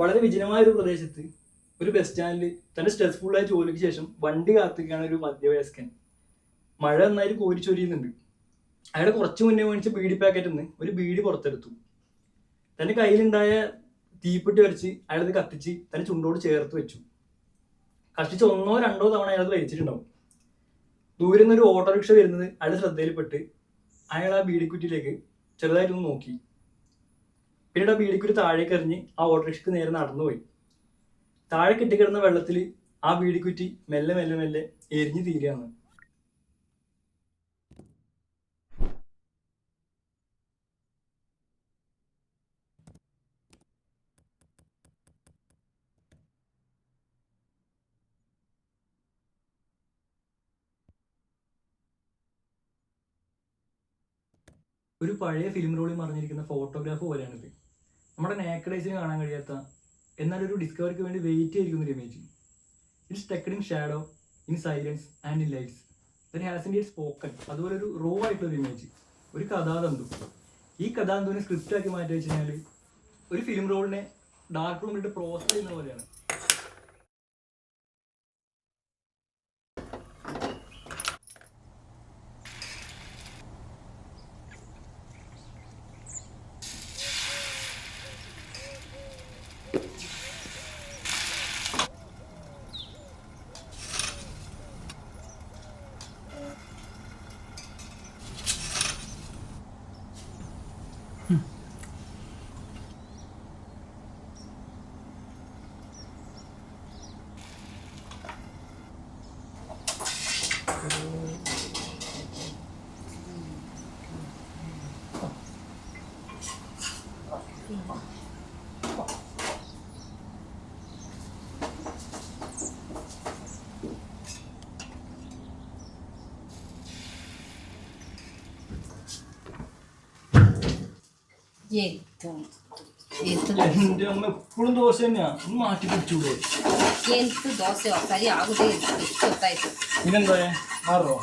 വളരെ വിജനമായ ഒരു പ്രദേശത്ത് ഒരു ബസ് സ്റ്റാൻഡിൽ തന്റെ സ്ട്രെസ്ഫുള്ളായ ജോലിക്ക് ശേഷം വണ്ടി കാത്തുകയാണ് ഒരു മധ്യവയസ്കൻ. മഴ നന്നായി കോരിച്ചൊരിയുന്നുണ്ട്. അയാൾ കുറച്ചു മുന്നേ മേടിച്ച ബീഡി പാക്കറ്റിൽ നിന്ന് ഒരു ബീഡി പുറത്തെടുത്തു. തന്റെ കയ്യിലുണ്ടായ തീപ്പെട്ടി വരച്ച് അയാളത് കത്തിച്ച് തന്റെ ചുണ്ടോട് ചേർത്ത് വെച്ചു. കഷ്ടിച്ച് 1-2 തവണ അയാൾ വലിച്ചിട്ടുണ്ടാവും. ദൂരെ നിന്ന് ഒരു ഓട്ടോറിക്ഷ വരുന്നത് അയാളുടെ ശ്രദ്ധയിൽപ്പെട്ട് അയാൾ ആ ബീഡിക്കുറ്റിയിലേക്ക് ചെറുതായിട്ടൊന്ന് നോക്കി. പിന്നീട് ആ ബീഡിക്കുറ്റി താഴേക്ക് എറിഞ്ഞ് ആ ഓട്ടോറിക്ഷയ്ക്ക് നേരെ നടന്നുപോയി. താഴെ കെട്ടിക്കിടന്ന വെള്ളത്തിൽ ആ ബീഡിക്കുറ്റി മെല്ലെ മെല്ലെ മെല്ലെ എരിഞ്ഞു തീരുകയാണ്. ഒരു പഴയ ഫിലിം റോളിൽ മറിഞ്ഞിരിക്കുന്ന ഫോട്ടോഗ്രാഫ് പോലെയാണിത്. നമ്മുടെ നേക്കഡ് ഐസിന് കാണാൻ കഴിയാത്ത, എന്നാൽ ഒരു ഡിസ്കവറിക്ക് വേണ്ടി വെയിറ്റ് ചെയ്തിരിക്കുന്ന ഒരു image. It's tucked in shadow, in silence and in lights. Then has in it spoken. അതുപോലെ ഒരു റോ ആയിട്ടുള്ള ഒരു ഇമേജ്, ഒരു കഥാതന്തു. ഈ കഥാതന്തുവിനെ സ്ക്രിപ്റ്റ് ആക്കി മാറ്റി വെച്ച് കഴിഞ്ഞാൽ ഒരു ഫിലിം റോളിനെ ഡാർക്ക് റൂമിലിട്ട് പ്രോസസ് ചെയ്യുന്ന പോലെയാണ്. എന്റെ അമ്മ എപ്പോഴും ദോശ തന്നെയാ. ഒന്ന് മാറ്റി പിടിച്ചൂടെ? പിന്നെന്താ മാറോ?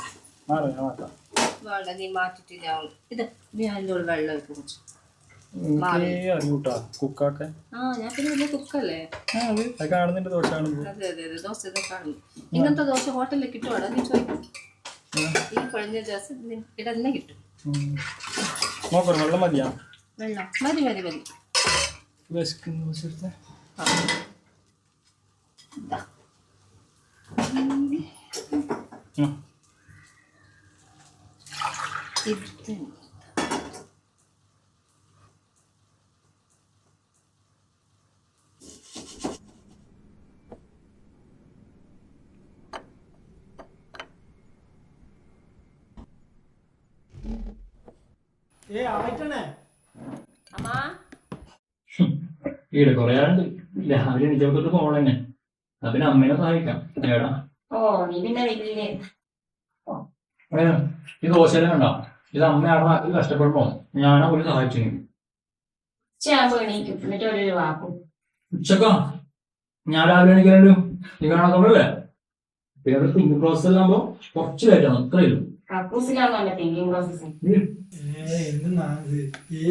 മാറോ, ഞാൻ മാറ്റാം. അറിയൂട്ടാ കുക്കാക്കാൻ. കാണുന്നുണ്ട് ദോശ ഇങ്ങനത്തെ ദോശ ഹോട്ടലിൽ കിട്ടുവാടാ? നീ ചോദിക്കും. ഈ കുഴഞ്ഞ ദോശ ഇവിടെ തന്നെ കിട്ടും. നോക്കണോ? വെള്ളം മതിയാ? വെള്ളം മതി മതി മതി. ഈടെ കൊറേ ആളുണ്ട്. രാവിലെ എണീച്ചോട്ട് പോണെന്നെ. അതിന് അമ്മേനെ സഹായിക്കാം. ഏടാ ഈ ദോശയിലും കണ്ടോ? ഇത് അമ്മ അവിടെ നാട്ടിൽ കഷ്ടപ്പെടുമ്പോ ഞാനാ പോലും സഹായിച്ചു. ഉച്ചക്കാ ഞാൻ രാവിലെ എണീക്കാനും നീ കാണാത്തോണ്ടല്ലേ. പിന്നെ തിങ്കിങ് പ്രോസസ് എല്ലാകുമ്പോ കുറച്ച് ലേറ്റാണ്. അത്രയും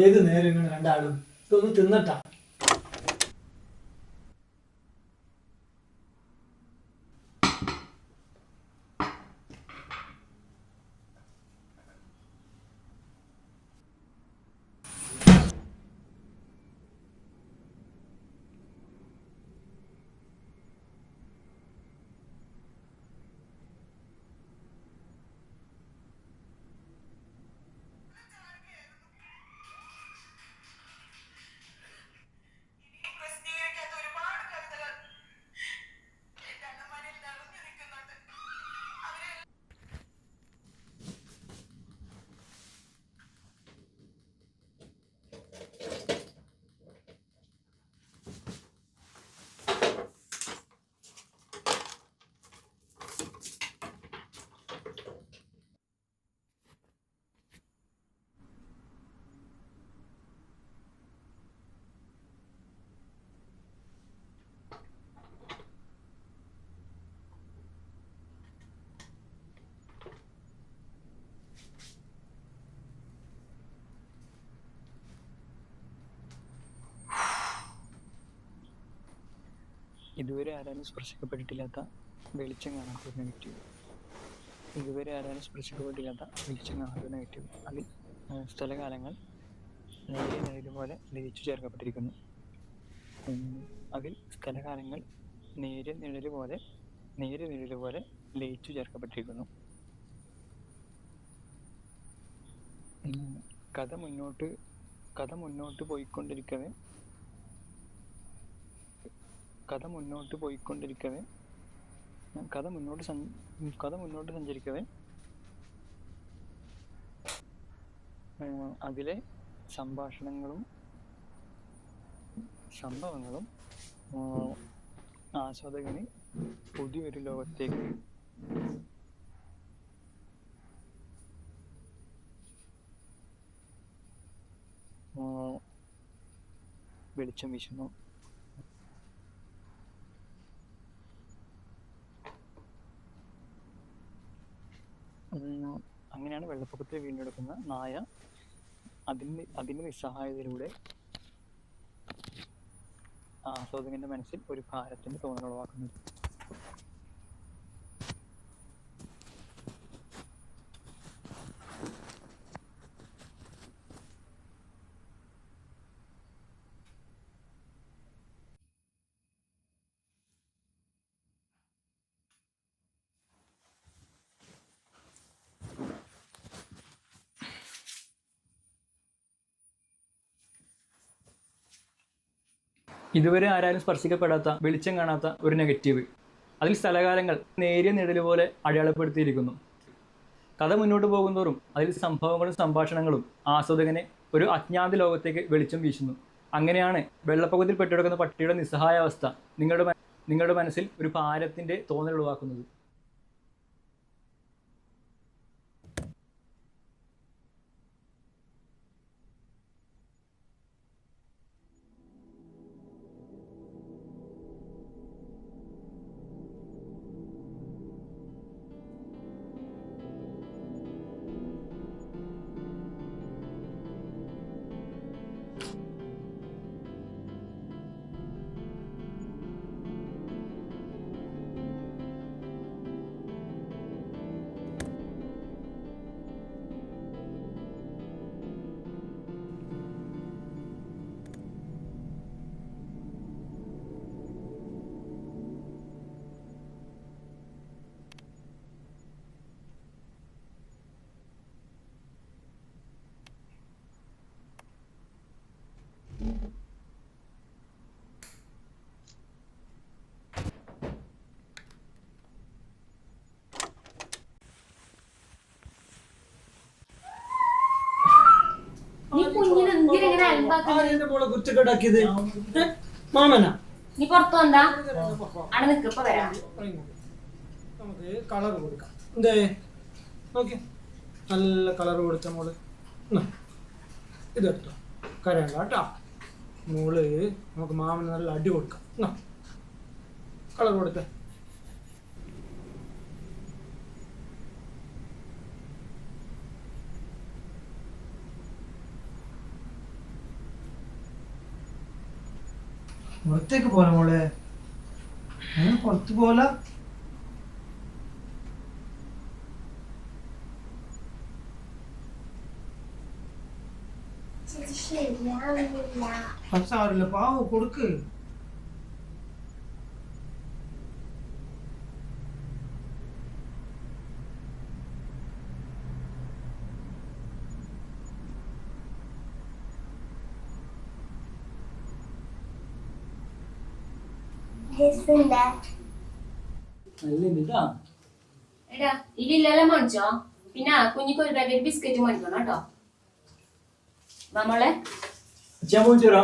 ഏത് നേരം രണ്ടാളും ഇതൊന്ന് തിന്നട്ടാ. ഇതുവരെ ആരാനും സ്പർശിക്കപ്പെട്ടിട്ടില്ലാത്ത വെളിച്ചം കാണാത്ത ഒരു നെഗറ്റീവ്. ഇതുവരെ ആരാനും സ്പർശിക്കപ്പെട്ടില്ലാത്ത വെളിച്ചം കാണാത്ത ഒരു നെഗറ്റീവ്. അതിൽ സ്ഥലകാലങ്ങൾ നേരിയ നിഴല് പോലെ ലയിച്ചു ചേർക്കപ്പെട്ടിരിക്കുന്നു. അതിൽ സ്ഥലകാലങ്ങൾ നേരിയ നിഴല് പോലെ ലയിച്ചു ചേർക്കപ്പെട്ടിരിക്കുന്നു. കഥ മുന്നോട്ട് പോയിക്കൊണ്ടിരിക്കവേ സഞ്ചരിക്കവേ അതിലെ സംഭാഷണങ്ങളും സംഭവങ്ങളും ആസ്വാദകനെ പുതിയൊരു ലോകത്തേക്ക് വെളിച്ചം വീശുന്നു. അങ്ങനെയാണ് വെള്ളപ്പൊക്കത്തെ വീണ്ടെടുക്കുന്ന നായ അതിൻ്റെ നിസ്സഹായതയിലൂടെ ആസ്വാദകന്റെ മനസ്സിൽ ഒരു ഭാരത്തിന്റെ തോന്നലുളവാക്കുന്നത്. ഇതുവരെ ആരാലും സ്പർശിക്കപ്പെടാത്ത വെളിച്ചം കാണാത്ത ഒരു നെഗറ്റീവ്. അതിൽ സ്ഥലകാലങ്ങൾ നേരിയ നിഴല് പോലെ അടയാളപ്പെടുത്തിയിരിക്കുന്നു. കഥ മുന്നോട്ട് പോകുന്തോറും അതിൽ സംഭവങ്ങളും സംഭാഷണങ്ങളും ആസ്വാദകനെ ഒരു അജ്ഞാത ലോകത്തേക്ക് വെളിച്ചം വീശുന്നു. അങ്ങനെയാണ് വെള്ളപ്പൊക്കത്തിൽ പെട്ടുകിടക്കുന്ന പട്ടിയുടെ നിസ്സഹായ അവസ്ഥ നിങ്ങളുടെ മനസ്സിൽ ഒരു ഭാരത്തിന്റെ തോന്നൽ ഉളവാക്കുന്നത്. നീ പുറത്തു വന്നാ അവിടെ നിൽക്കപ്പ വരാം. നമുക്ക് കളർ കൊടുക്കാം. എന്തേ നോക്കി, നല്ല കളർ കൊടുത്ത മോള്. ഇതെടുത്തോ, കരയണ്ട കേട്ടോ മോള്. നമുക്ക് മാമന് നല്ല അടി കൊടുക്കാം. കളർ കൊടുത്ത പുറത്തേക്ക് പോലെ മോളെ, പുറത്ത് പോലെ. സാറില്ല, പാവ കൊടുക്ക്. എടാ ഇതിലെല്ലാം മേടിച്ചോ. പിന്നെ കുഞ്ഞിക്ക് ഒരു പാക്കറ്റ് ബിസ്ക്കറ്റ് മേടിക്കണം കേട്ടോ. നമ്മളെ പോയിട്ടാ